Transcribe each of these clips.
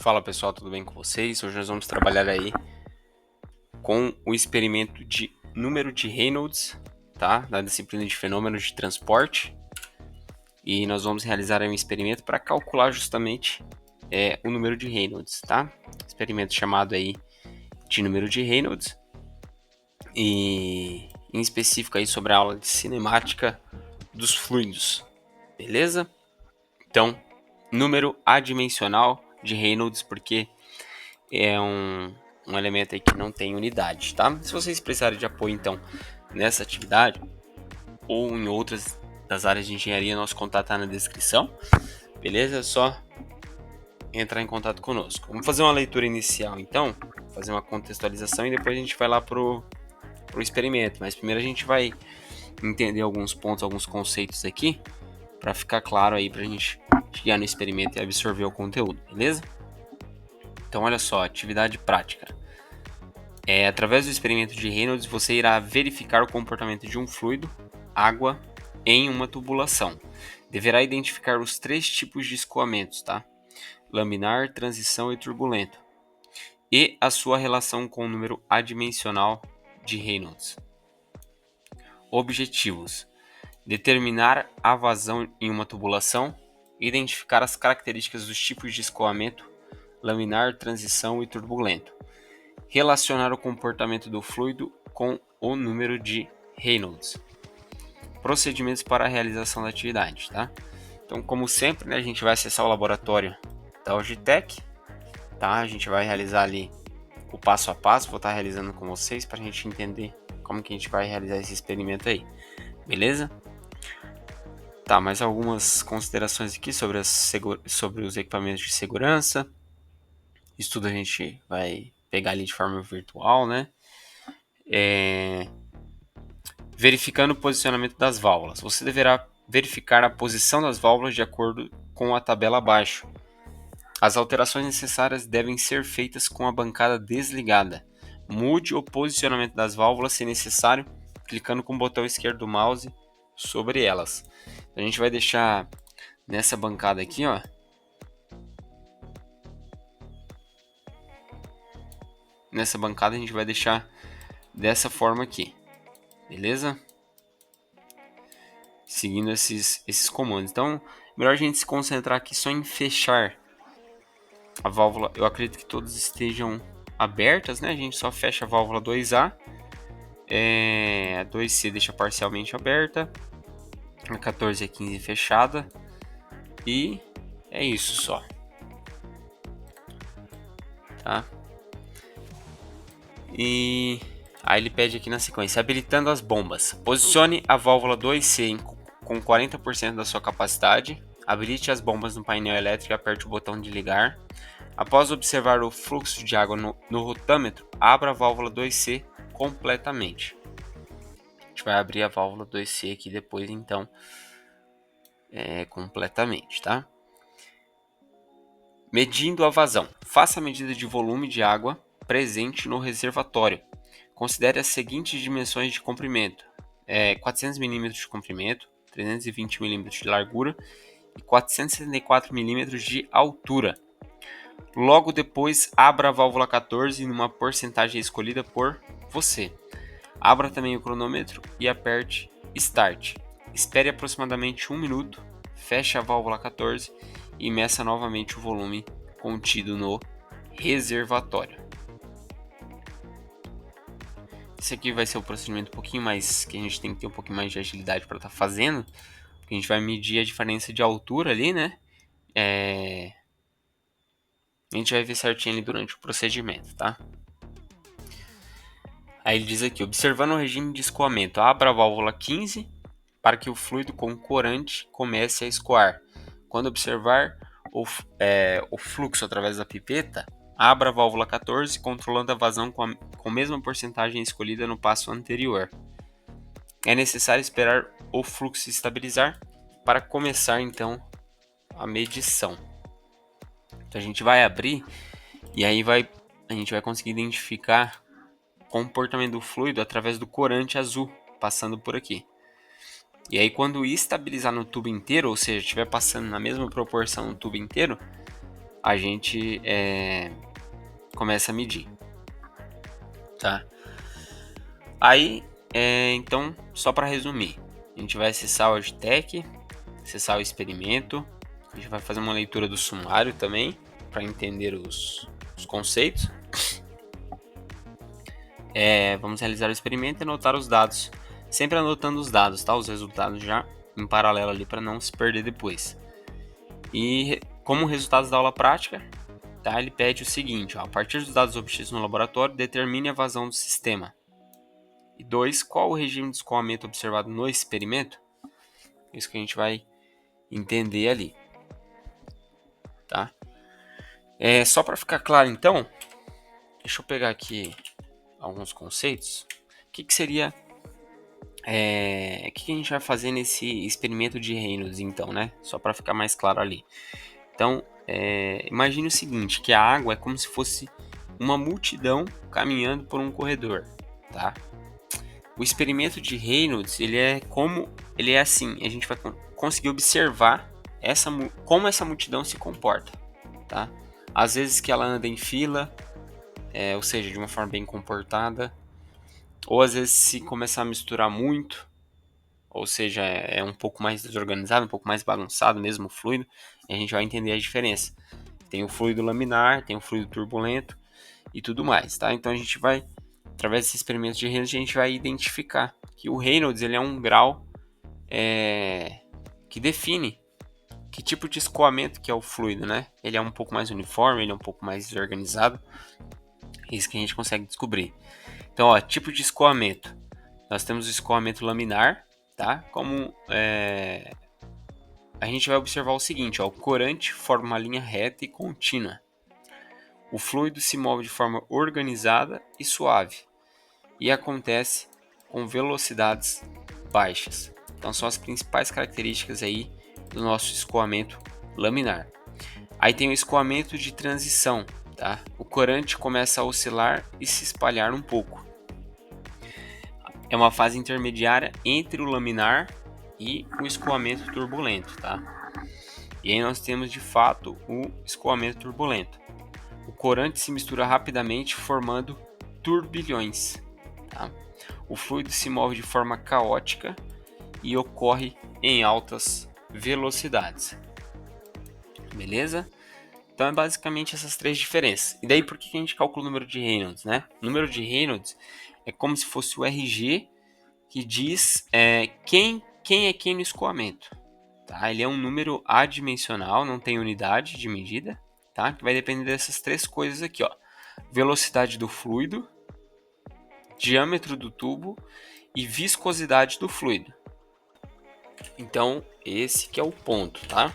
Fala pessoal, tudo bem com vocês? Hoje nós vamos trabalhar aí com o experimento de número de Reynolds, tá? Da disciplina de fenômenos de transporte. E nós vamos realizar aí um experimento para calcular justamente o número de Reynolds, tá? Experimento chamado aí de número de Reynolds e em específico aí sobre a aula de cinemática dos fluidos, beleza? Então, número adimensional de Reynolds, porque é um elemento aí que não tem unidade, tá? Se vocês precisarem de apoio, então, nessa atividade ou em outras das áreas de engenharia, nosso contato tá na descrição, beleza? É só entrar em contato conosco. Vamos fazer uma leitura inicial, então, fazer uma contextualização e depois a gente vai lá pro experimento. Mas primeiro a gente vai entender alguns pontos, alguns conceitos aqui, para ficar claro aí pra gente chegar no experimento e absorver o conteúdo, beleza? Então, olha só, atividade prática. Através do experimento de Reynolds, você irá verificar o comportamento de um fluido, água, em uma tubulação. Deverá identificar os 3 tipos de escoamentos, tá? Laminar, transição e turbulento. E a sua relação com o número adimensional de Reynolds. Objetivos: determinar a vazão em uma tubulação, identificar as características dos tipos de escoamento, laminar, transição e turbulento. Relacionar o comportamento do fluido com o número de Reynolds. Procedimentos para a realização da atividade, tá? Então, como sempre, né, a gente vai acessar o laboratório da Ogitec, tá? A gente vai realizar ali o passo a passo, vou estar realizando com vocês para a gente entender como que a gente vai realizar esse experimento aí, beleza? Tá, mais algumas considerações aqui sobre, sobre os equipamentos de segurança. Isso tudo a gente vai pegar ali de forma virtual, né? Verificando o posicionamento das válvulas. Você deverá verificar a posição das válvulas de acordo com a tabela abaixo. As alterações necessárias devem ser feitas com a bancada desligada. Mude o posicionamento das válvulas se necessário, clicando com o botão esquerdo do mouse sobre elas. A gente vai deixar nessa bancada aqui, ó. Nessa bancada a gente vai deixar dessa forma aqui, beleza? Seguindo esses comandos. Então, melhor a gente se concentrar aqui só em fechar a válvula. Eu acredito que todas estejam abertas, né? A gente só fecha a válvula 2A. A 2C deixa parcialmente aberta. A 14 e a 15 fechada. E é isso só. Tá? E aí ele pede aqui na sequência, habilitando as bombas. Posicione a válvula 2C com 40% da sua capacidade. Habilite as bombas no painel elétrico e aperte o botão de ligar. Após observar o fluxo de água no rotâmetro, abra a válvula 2C completamente. A gente vai abrir a válvula 2C aqui depois, então, completamente, tá? Medindo a vazão. Faça a medida de volume de água presente no reservatório. Considere as seguintes dimensões de comprimento: 400 mm de comprimento, 320 mm de largura e 464 mm de altura. Logo depois, abra a válvula 14 numa porcentagem escolhida por você. Abra também o cronômetro e aperte Start. Espere aproximadamente 1 minuto, feche a válvula 14 e meça novamente o volume contido no reservatório. Esse aqui vai ser o procedimento um pouquinho mais, que a gente tem que ter um pouquinho mais de agilidade para estar fazendo, porque a gente vai medir a diferença de altura ali, né? A gente vai ver certinho ali durante o procedimento, tá? Aí ele diz aqui, observando o regime de escoamento, abra a válvula 15 para que o fluido com corante comece a escoar. Quando observar o fluxo através da pipeta, abra a válvula 14, controlando a vazão com a mesma porcentagem escolhida no passo anterior. É necessário esperar o fluxo se estabilizar para começar então a medição. Então a gente vai abrir e aí a gente vai conseguir identificar o comportamento do fluido através do corante azul passando por aqui. E aí quando estabilizar no tubo inteiro, ou seja, estiver passando na mesma proporção no tubo inteiro, a gente começa a medir, tá? Aí, então, só para resumir, a gente vai acessar o Auditec, acessar o experimento, a gente vai fazer uma leitura do sumário também, para entender os conceitos. Vamos realizar o experimento e anotar os dados, sempre anotando os dados, tá? Os resultados já em paralelo ali para não se perder depois. E como resultados da aula prática, tá? Ele pede o seguinte, ó, a partir dos dados obtidos no laboratório, determine a vazão do sistema. E 2, qual o regime de escoamento observado no experimento? Isso que a gente vai entender ali, tá? Só para ficar claro, então, deixa eu pegar aqui alguns conceitos. O que seria... o que a gente vai fazer nesse experimento de Reynolds, então, né? Só para ficar mais claro ali. Então, imagine o seguinte, que a água é como se fosse uma multidão caminhando por um corredor, tá? O experimento de Reynolds, ele é assim, a gente vai conseguir observar como essa multidão se comporta, tá? Às vezes que ela anda em fila, ou seja, de uma forma bem comportada, ou às vezes se começar a misturar muito, ou seja, é um pouco mais desorganizado, um pouco mais bagunçado mesmo o fluido, e a gente vai entender a diferença. Tem o fluido laminar, tem o fluido turbulento e tudo mais, tá? Então a gente vai, através desse experimento de Reynolds, a gente vai identificar que o Reynolds ele é um grau que define que tipo de escoamento que é o fluido, né? Ele é um pouco mais uniforme, ele é um pouco mais desorganizado, é isso que a gente consegue descobrir. Então, ó, tipo de escoamento. Nós temos o escoamento laminar, tá? Como a gente vai observar o seguinte, ó, o corante forma uma linha reta e contínua. O fluido se move de forma organizada e suave e acontece com velocidades baixas. Então são as principais características aí do nosso escoamento laminar. Aí tem o escoamento de transição, tá? O corante começa a oscilar e se espalhar um pouco. É uma fase intermediária entre o laminar e o escoamento turbulento, tá? E aí nós temos de fato o escoamento turbulento. O corante se mistura rapidamente formando turbilhões. Tá? O fluido se move de forma caótica e ocorre em altas velocidades. Beleza? Então é basicamente essas três diferenças. E daí por que a gente calcula o número de Reynolds, né? O número de Reynolds é como se fosse o RG que diz quem é quem no escoamento. Tá? Ele é um número adimensional, não tem unidade de medida, tá? Que vai depender dessas três coisas aqui, ó. Velocidade do fluido, diâmetro do tubo e viscosidade do fluido. Então, esse que é o ponto, tá?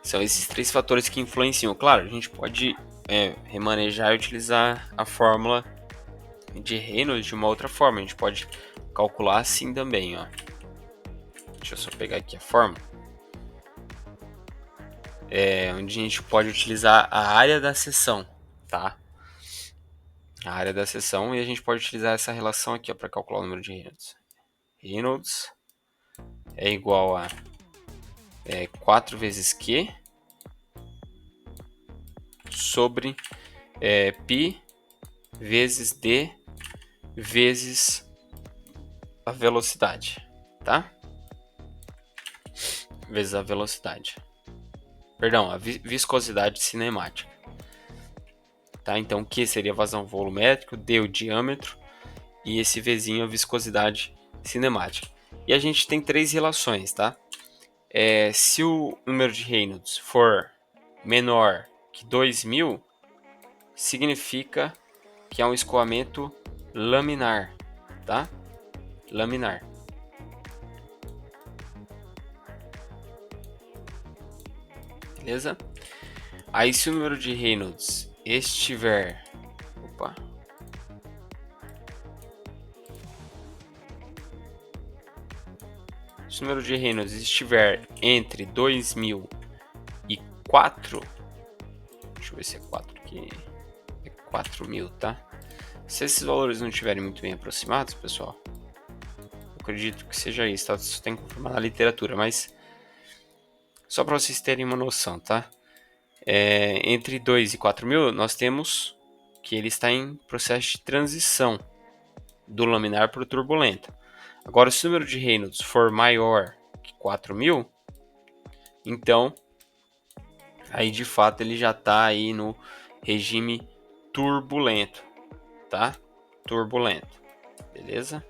São esses três fatores que influenciam. Claro, a gente pode remanejar e utilizar a fórmula de Reynolds de uma outra forma. A gente pode calcular assim também, ó. Deixa eu só pegar aqui a fórmula. Onde a gente pode utilizar a área da seção, tá? A área da seção e a gente pode utilizar essa relação aqui para calcular o número de Reynolds. Reynolds é igual a 4 vezes Q sobre π vezes D vezes a velocidade, tá? Vezes a velocidade. Perdão, a viscosidade cinemática. Tá? Então, Q seria vazão volumétrico, D o diâmetro e esse Vzinho a viscosidade cinemática. E a gente tem três relações, tá? Se o número de Reynolds for menor que 2000, significa que é um escoamento laminar, tá? Laminar. Beleza? Aí se o número de Reynolds estiver... Opa. Se o número de Reynolds estiver entre 2000 e 4... Deixa eu ver se é 4 aqui. É 4000, tá? Se esses valores não estiverem muito bem aproximados, pessoal, eu acredito que seja isso, tá? Isso tem que confirmar na literatura, mas só para vocês terem uma noção, tá? Entre 2 e 4.000, nós temos que ele está em processo de transição do laminar para o turbulento. Agora, se o número de Reynolds for maior que 4.000, então, aí de fato ele já está aí no regime turbulento, tá? Turbulento, beleza?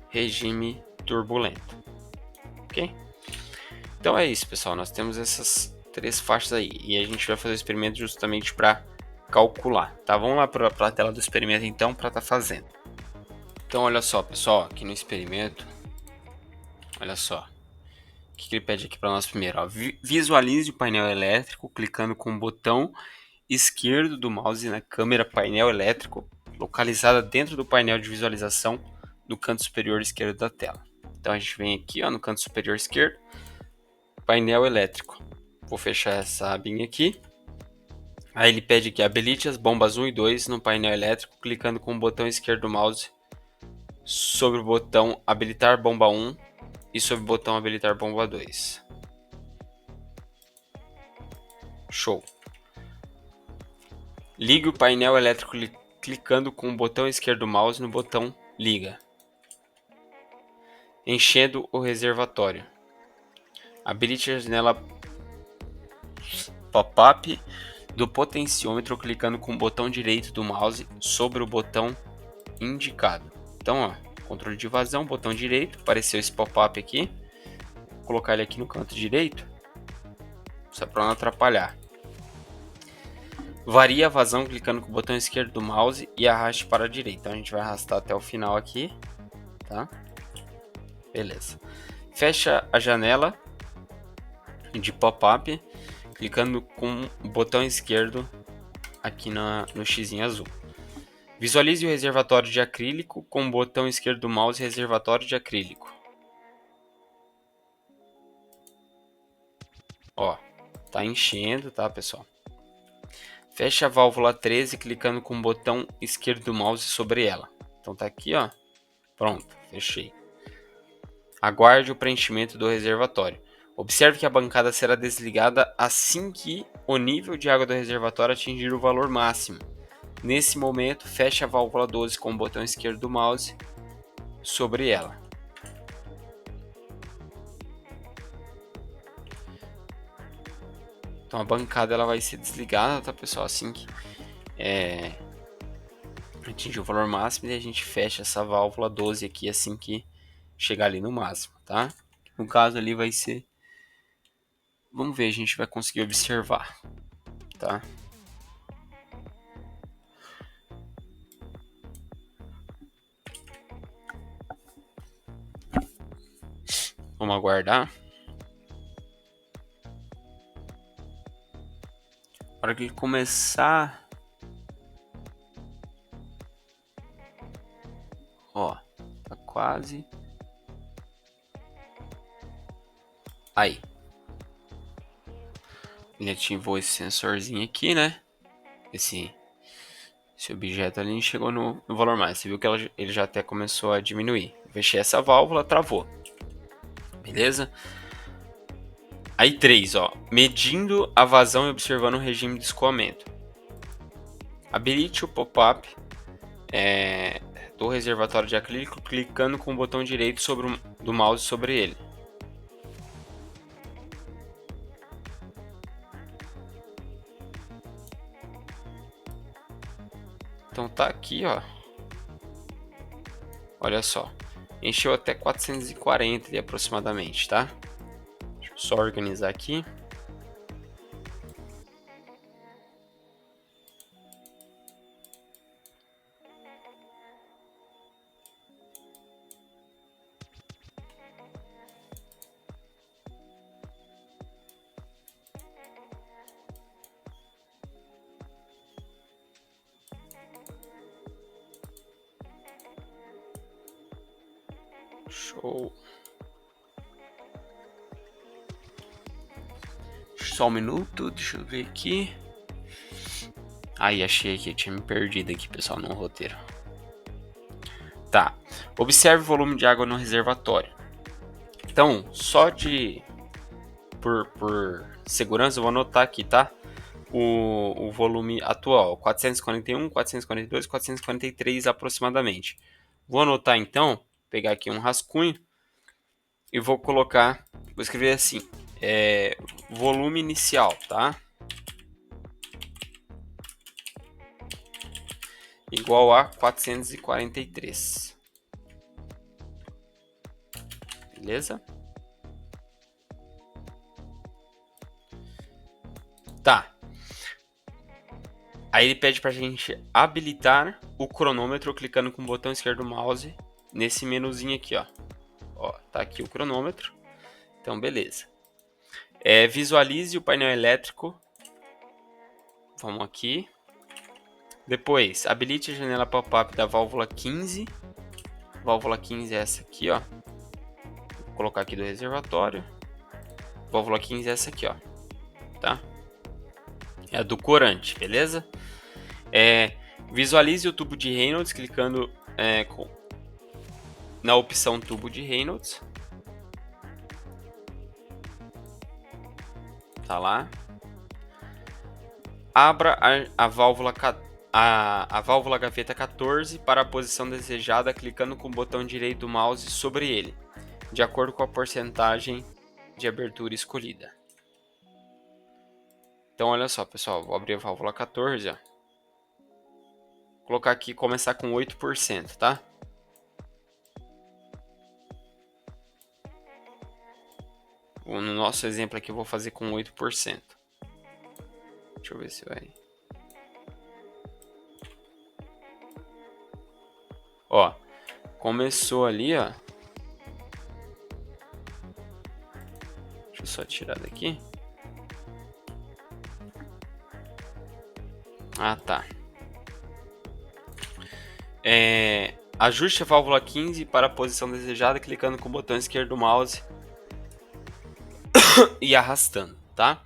Regime turbulento, ok? Então é isso, pessoal. Nós temos essas 3 faixas aí e a gente vai fazer o experimento justamente para calcular, tá? Vamos lá para a tela do experimento então para estar fazendo. Então olha só, pessoal, aqui no experimento, olha só. O que ele pede aqui para nós primeiro? Ó, visualize o painel elétrico clicando com o botão esquerdo do mouse na câmera painel elétrico localizada dentro do painel de visualização no canto superior esquerdo da tela. Então a gente vem aqui, ó, no canto superior esquerdo, painel elétrico. Vou fechar essa abinha aqui. Aí ele pede que habilite as bombas 1 e 2 no painel elétrico clicando com o botão esquerdo do mouse sobre o botão habilitar bomba 1 e sobre o botão habilitar bomba 2. Show. Ligue o painel elétrico clicando com o botão esquerdo do mouse no botão liga. Enchendo o reservatório. Habilite a janela pop-up do potenciômetro clicando com o botão direito do mouse sobre o botão indicado. Então, ó, controle de vazão, botão direito, apareceu esse pop-up aqui. Vou colocar ele aqui no canto direito, só para não atrapalhar. Varia a vazão clicando com o botão esquerdo do mouse e arraste para a direita. Então a gente vai arrastar até o final aqui, tá? Beleza. Fecha a janela de pop-up clicando com o botão esquerdo aqui no X azul. Visualize o reservatório de acrílico com o botão esquerdo do mouse reservatório de acrílico. Ó, tá enchendo, tá, pessoal? Feche a válvula 13 clicando com o botão esquerdo do mouse sobre ela. Então tá aqui, ó. Pronto, fechei. Aguarde o preenchimento do reservatório. Observe que a bancada será desligada assim que o nível de água do reservatório atingir o valor máximo. Nesse momento, feche a válvula 12 com o botão esquerdo do mouse sobre ela. Então a bancada ela vai ser desligada, tá, pessoal? Assim que atingir o valor máximo, e a gente fecha essa válvula 12 aqui assim que chegar ali no máximo, tá? No caso ali vai ser... Vamos ver, a gente vai conseguir observar, tá? Vamos aguardar. Na hora que ele começar... Ó, tá quase... Aí. Ele ativou esse sensorzinho aqui, né? Esse objeto ali chegou no valor máximo. Você viu que ele já até começou a diminuir. Fechei essa válvula, travou. Beleza? Aí 3, ó. Medindo a vazão e observando o regime de escoamento. Habilite o pop-up do reservatório de acrílico clicando com o botão direito do mouse sobre ele. Então tá aqui, ó. Olha só. Encheu até 440 ali, aproximadamente, tá? Deixa eu só organizar aqui. Show. Só um minuto, deixa eu ver aqui. Aí, achei aqui, eu tinha me perdido aqui, pessoal, no roteiro. Tá. Observe o volume de água no reservatório. Então, só de por segurança, eu vou anotar aqui, tá? O volume atual, 441, 442, 443 aproximadamente. Vou anotar então, pegar aqui um rascunho e vou colocar, vou escrever assim, volume inicial, tá? Igual a 443. Beleza? Tá. Aí ele pede pra gente habilitar o cronômetro clicando com o botão esquerdo do mouse nesse menuzinho aqui, ó. Ó, tá aqui o cronômetro. Então, beleza. Visualize o painel elétrico. Vamos aqui. Depois, habilite a janela pop-up da válvula 15. Válvula 15 é essa aqui, ó. Vou colocar aqui do reservatório. Válvula 15 é essa aqui, ó. Tá? É a do corante, beleza? Visualize o tubo de Reynolds clicando na opção tubo de Reynolds. Tá lá. Abra a válvula gaveta 14 para a posição desejada clicando com o botão direito do mouse sobre ele, de acordo com a porcentagem de abertura escolhida. Então olha só, pessoal, vou abrir a válvula 14, ó. Vou colocar aqui, começar com 8%, tá? No nosso exemplo aqui eu vou fazer com 8%. Deixa eu ver se vai. Ó, começou ali, ó. Deixa eu só tirar daqui. Ah, tá. Ajuste a válvula 15 para a posição desejada clicando com o botão esquerdo do mouse e arrastando, tá?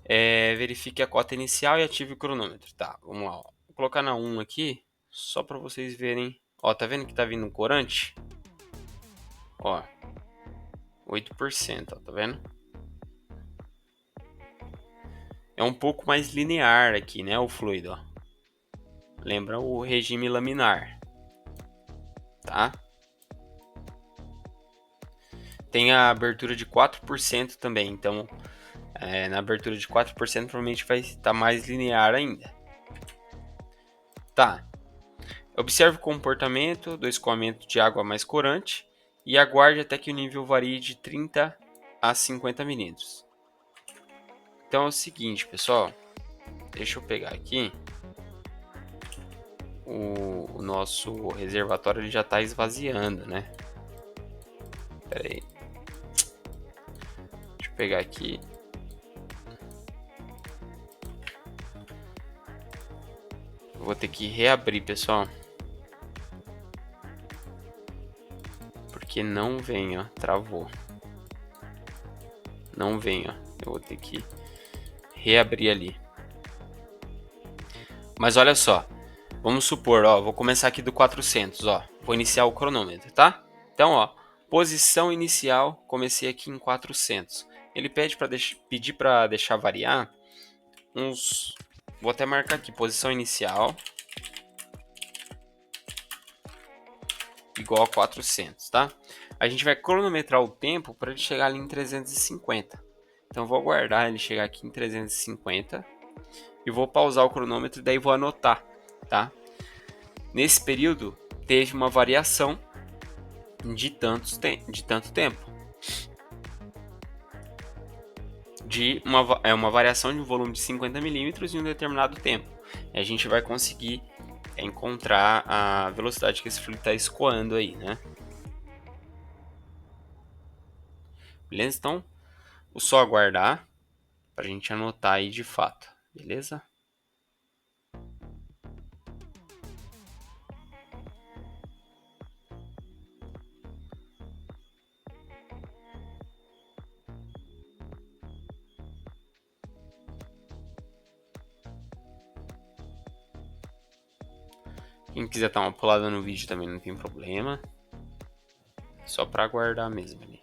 Verifique a cota inicial e ative o cronômetro. Tá, vamos lá. Ó. Vou colocar na 1 aqui, só para vocês verem. Ó, tá vendo que tá vindo um corante? Ó, 8%, ó, tá vendo? É um pouco mais linear aqui, né, o fluido, ó. Lembra o regime laminar, tá? Tem a abertura de 4% também, então na abertura de 4% provavelmente vai estar mais linear ainda. Tá. Observe o comportamento do escoamento de água mais corante e aguarde até que o nível varie de 30 a 50 milímetros. Então é o seguinte, pessoal. Deixa eu pegar aqui. O nosso reservatório ele já está esvaziando, né? Pera aí. Deixa eu pegar aqui. Vou ter que reabrir, pessoal. Porque não vem, ó. Travou. Não vem, ó. Eu vou ter que reabrir ali. Mas olha só. Vamos supor, ó. Vou começar aqui do 400, ó. Vou iniciar o cronômetro, tá? Então, ó. Posição inicial. Comecei aqui em 400. Ele pedir para deixar variar uns... Vou até marcar aqui. Posição inicial. Igual a 400, tá? A gente vai cronometrar o tempo para ele chegar ali em 350. Então vou aguardar ele chegar aqui em 350 e vou pausar o cronômetro e daí vou anotar, tá? Nesse período teve uma variação de tanto tempo. Uma variação de um volume de 50 milímetros em um determinado tempo. E a gente vai conseguir encontrar a velocidade que esse fluido está escoando aí, né? Beleza? Então, vou só aguardar para a gente anotar aí de fato, beleza? Quem quiser dar uma pulada no vídeo também não tem problema. Só para aguardar mesmo ali.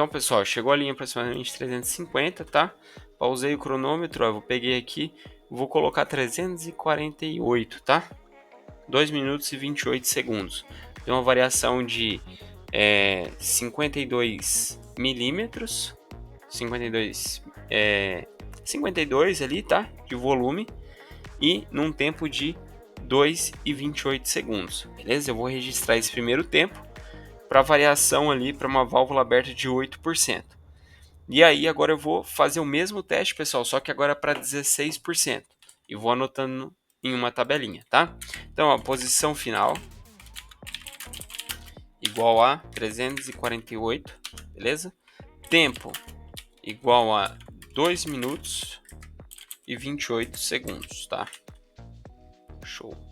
Então, pessoal, chegou ali em aproximadamente 350, tá? Pausei o cronômetro, ó, eu peguei aqui, vou colocar 348, tá? 2 minutos e 28 segundos. Tem uma variação de 52 milímetros, 52 ali, tá? De volume e num tempo de 2 e 28 segundos, beleza? Eu vou registrar esse primeiro tempo para variação ali para uma válvula aberta de 8%. E aí agora eu vou fazer o mesmo teste, pessoal, só que agora para 16%. E vou anotando em uma tabelinha, tá? Então, a posição final igual a 348, beleza? Tempo igual a 2 minutos e 28 segundos, tá? Show.